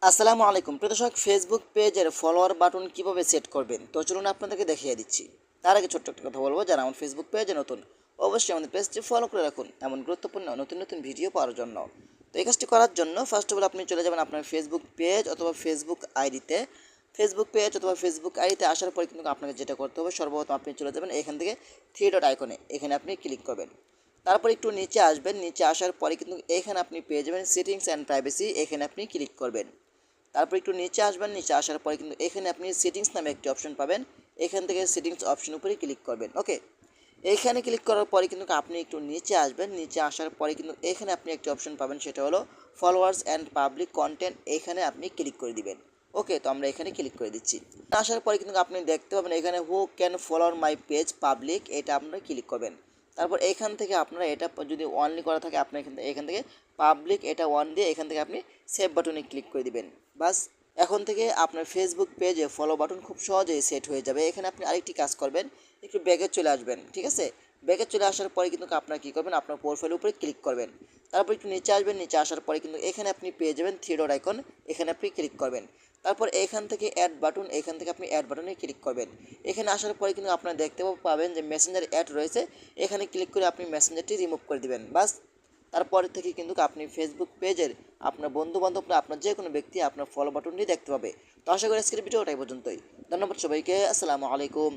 আসসালামু আলাইকুম প্রিয় দর্শক, ফেসবুক পেজের ফলোয়ার বাটন কিভাবে সেট করবেন তো চলুন আপনাদেরকে দেখিয়ে দিচ্ছি। তার আগে ছোট্ট একটা কথা বলবো, যারা আমার ফেসবুক পেজে নতুন অবশ্যই আমাদের পেজটি ফলো করে রাখুন এমন গুরুত্বপূর্ণ নতুন নতুন ভিডিও পাওয়ার জন্য। তো এই কাজটি করার জন্য ফার্স্ট অফ অল আপনি চলে যাবেন আপনার ফেসবুক পেজ অথবা ফেসবুক আইডিতে আসার পরে কিন্তু আপনাকে যেটা করতে হবে, সর্বপ্রথম আপনি চলে যাবেন এখান থেকে থ্রি ডট আইকনে, এখানে আপনি ক্লিক করবেন। তারপর একটু নিচে আসবেন, নিচে আসার পরে কিন্তু এখানে আপনি পেয়ে যাবেন সেটিংস অ্যান্ড প্রাইভেসি, এখানে আপনি ক্লিক করবেন। তারপর একটু নিচে আসবেন, নিচে আসার পরে কিন্তু এখানে আপনি সেটিংস নামে একটি অপশন পাবেন, এখান থেকে সেটিংস অপশন উপরে ক্লিক করবেন। ওকে, এইখানে ক্লিক করার পরে কিন্তু আপনি একটু নিচে আসবেন, নিচে আসার পরে কিন্তু এখানে আপনি একটি অপশন পাবেন, সেটা হলো ফলোয়ার্স অ্যান্ড পাবলিক কন্টেন্ট, এখানে আপনি ক্লিক করে দিবেন। ওকে, তো আমরা এখানে ক্লিক করে দিচ্ছি। আসার পরে কিন্তু আপনি দেখতে পাবেন এখানে who can follower my page public, এটা আপনারা ক্লিক করবেন। তারপর এখান থেকে আপনারা এটা যদি অনলি করা থাকে আপনি এখান থেকে পাবলিক এটা অন দিয়ে এখান থেকে আপনি সেভ বাটনে ক্লিক করে দিবেন। বাস, এখন থেকে আপনার ফেসবুক পেজে ফলো বাটন খুব সহজেই সেট হয়ে যাবে। এখানে আপনি আরেকটি কাজ করবেন, একটু ব্যাগে চলে আসবেন, ঠিক আছে? ব্যাগে চলে আসার পরে কিন্তু আপনার কী করবেন, আপনার প্রোফাইলের উপরে ক্লিক করবেন। তারপর একটু নিচে আসবেন, নিচে আসার পরে কিন্তু এখানে আপনি পেয়ে যাবেন থ্রি ডট আইকন, এখানে আপনি ক্লিক করবেন। তারপর এখান থেকে অ্যাড বাটন, এখান থেকে আপনি অ্যাড বাটনে ক্লিক করবেন। এখানে আসার পরে কিন্তু আপনারা দেখতে পাবেন যে মেসেঞ্জার অ্যাড রয়েছে, এখানে ক্লিক করে আপনি মেসেঞ্জারটি রিমুভ করে দিবেন। বাস, তারপরে থেকে কিন্তু আপনি ফেসবুক পেজের আপনার বন্ধু বান্ধবরা, আপনার যে কোনো ব্যক্তি আপনার ফলো বাটনটি দেখতে পাবে। তো আশা করি আজকের ভিডিও ওটাই পর্যন্তই। ধন্যবাদ সবাইকে, আসসালামু আলাইকুম।